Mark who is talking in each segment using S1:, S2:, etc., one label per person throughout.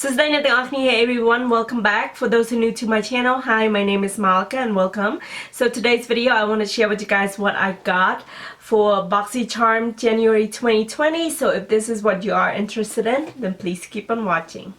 S1: So today nothing off me. Hey everyone, welcome back. For those who are new to my channel, hi, my name is Malika and welcome. So today's video I want to share with you guys what I got for Boxycharm January 2020. So if this is what you are interested in, then please keep on watching.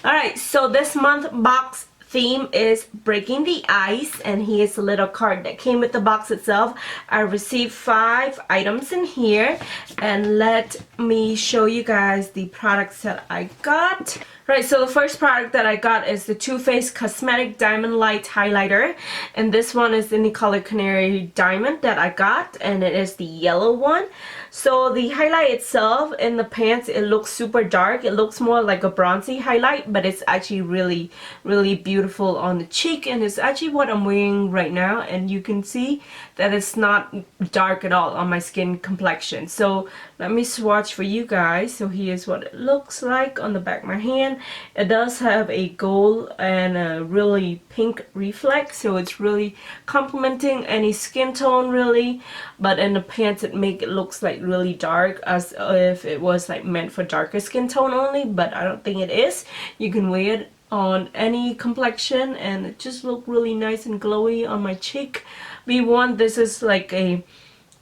S1: Alright, so this month box theme is breaking the ice, and here's a little card that came with the box itself. I received 5 items in here, and let me show you guys the products that I got. Right, so the first product that I got is the Too Faced Cosmetic Diamond Light Highlighter, and this one is in the color Canary Diamond that I got, and it is the yellow one. So the highlight itself in the pants, it looks super dark. It looks more like a bronzy highlight, but it's actually really beautiful on the cheek, and it's actually what I'm wearing right now, and you can see that it's not dark at all on my skin complexion. So let me swatch for you guys. So here's what it looks like on the back of my hand. It does have a gold and a really pink reflex, so it's really complementing any skin tone really, but in the pants it make it looks like really dark, as if it was like meant for darker skin tone only, but I don't think it is. You can wear it on any complexion and it just look really nice and glowy on my cheek. V1, this is like a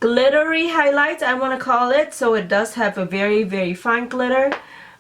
S1: glittery highlight, I want to call it. So it does have a very fine glitter,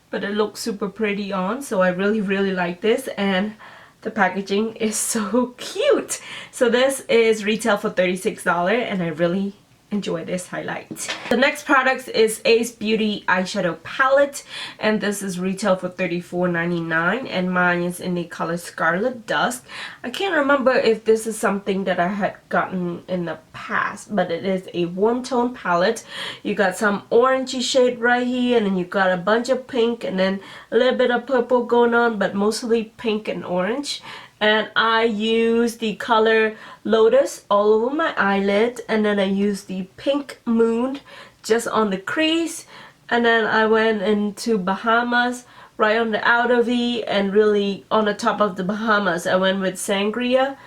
S1: but it looks super pretty on, so I really like this, and the packaging is so cute. So this is retail for $36, and I really enjoy this highlight. The next product is Ace Beauty eyeshadow palette, and this is retail for $34.99, and mine is in the color Scarlet Dusk. I can't remember if this is something that I had gotten in the past, but it is a warm tone palette. You got some orangey shade right here, and then you got a bunch of pink, and then a little bit of purple going on, but mostly pink and orange. And I use the color Lotus all over my eyelid, and then I use the Pink Moon just on the crease, and then I went into Bahamas right on the outer V, and really on the top of the Bahamas I went with Sangria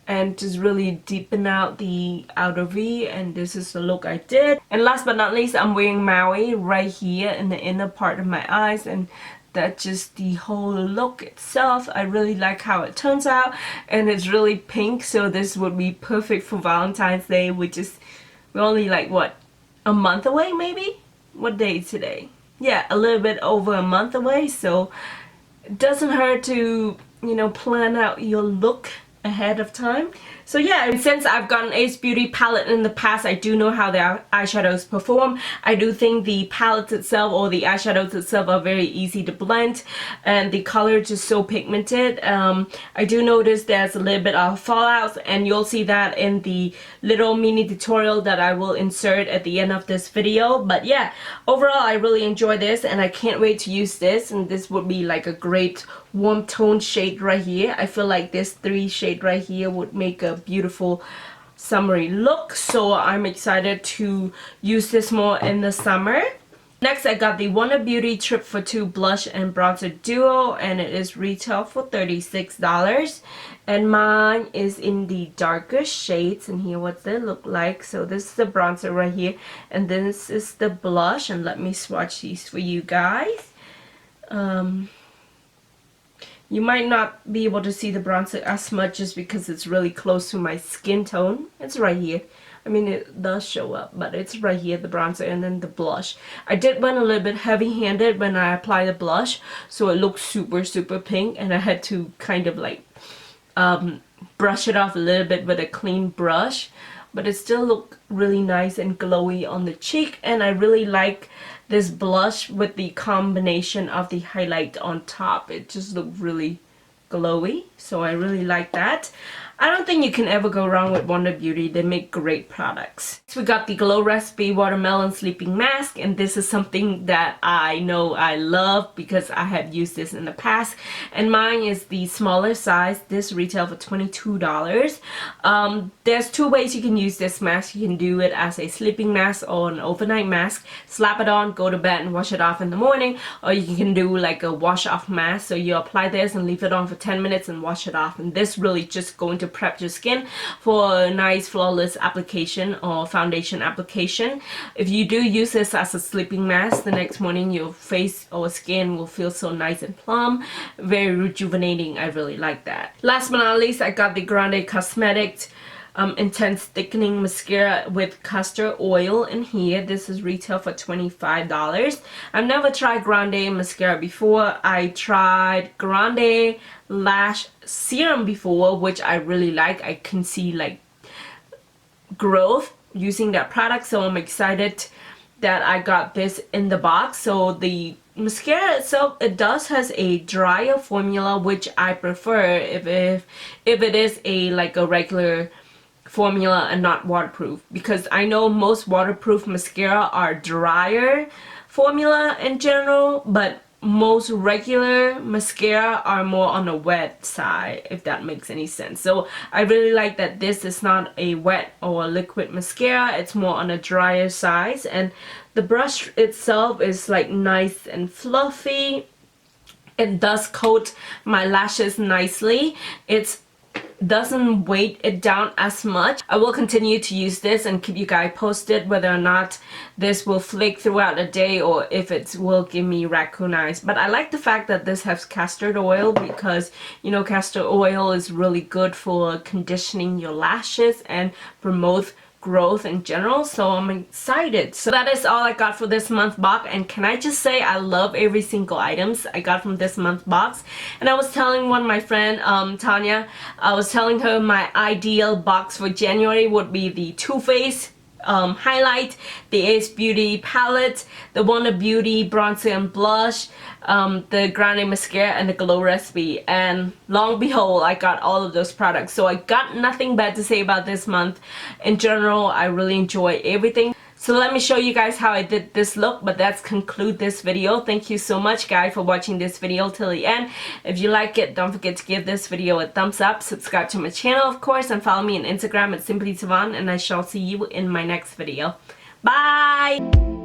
S1: and just really deepen out the outer V, and this is the look I did. And last but not least, I'm wearing Maui right here in the inner part of my eyes, and that's just the whole look itself. I really like how it turns out, and it's really pink, so this would be perfect for Valentine's Day, which is, we're only like what, a month away maybe? What day is today? Yeah, a little bit over a month away, so it doesn't hurt to, you know, plan out your look ahead of time. So yeah, and since I've gotten Ace Beauty palette in the past, I do know how their eyeshadows perform. I do think the palettes itself, or the eyeshadows itself, are very easy to blend, and the color is just so pigmented. I do notice there's a little bit of fallouts, and you'll see that in the little mini tutorial that I will insert at the end of this video. But yeah, overall I really enjoy this, and I can't wait to use this, and this would be like a great warm tone shade right here. I feel like this 3 shade right here would make a beautiful summery look, so I'm excited to use this more in the summer. Next, I got the Wonder Beauty Trip for 2 blush and bronzer duo, and it is retail for $36, and mine is in the darker shades, and here what they look like. So this is the bronzer right here, and this is the blush, and let me swatch these for you guys. You might not be able to see the bronzer as much just because it's really close to my skin tone. It's right here. I mean, it does show up, but it's right here, the bronzer, and then the blush. I did went a little bit heavy-handed when I applied the blush, so it looks super pink, and I had to kind of like brush it off a little bit with a clean brush, but it still looked really nice and glowy on the cheek, and I really like this blush with the combination of the highlight on top. It just looked really glowy, so I really like that. I don't think you can ever go wrong with Wonder Beauty. They make great products. So we got the Glow Recipe Watermelon Sleeping Mask, and this is something that I know I love because I have used this in the past, and mine is the smaller size. This retail for $22. There's 2 ways you can use this mask. You can do it as a sleeping mask or an overnight mask. Slap it on, go to bed, and wash it off in the morning, or you can do like a wash off mask. So you apply this and leave it on for 10 minutes and wash it off, and this really just going to prep your skin for a nice flawless application or foundation application. If you do use this as a sleeping mask, the next morning your face or skin will feel so nice and plump, very rejuvenating. I really like that. Last but not least, I got the Grande Cosmetics Intense Thickening Mascara with castor oil in here. This is retail for $25. I've never tried Grande mascara before. I tried Grande Lash Serum before, which I really like. I can see like growth using that product, so I'm excited that I got this in the box. So the mascara itself, it does has a drier formula, which I prefer if it is a like a regular formula and not waterproof, because I know most waterproof mascara are drier formula in general, but most regular mascara are more on the wet side, if that makes any sense. So I really like that this is not a wet or a liquid mascara, it's more on a drier side, and the brush itself is like nice and fluffy. It does coat my lashes nicely. It doesn't weight it down as much. I will continue to use this and keep you guys posted whether or not this will flake throughout the day or if it will give me raccoon eyes. But I like the fact that this has castor oil, because you know castor oil is really good for conditioning your lashes and promote growth in general, so I'm excited. So that is all I got for this month box, and can I just say I love every single items I got from this month box. And I was telling one of my friend Tanya, I was telling her my ideal box for January would be the Too Faced highlight, the Ace Beauty palette, the Wonder Beauty bronzer and blush, the Grande mascara, and the Glow Recipe. And long behold, I got all of those products. So I got nothing bad to say about this month. In general, I really enjoy everything. So let me show you guys how I did this look, but that's conclude this video. Thank you so much guys for watching this video till the end. If you like it, don't forget to give this video a thumbs up, subscribe to my channel of course, and follow me on Instagram at Simply Savon, and I shall see you in my next video. Bye!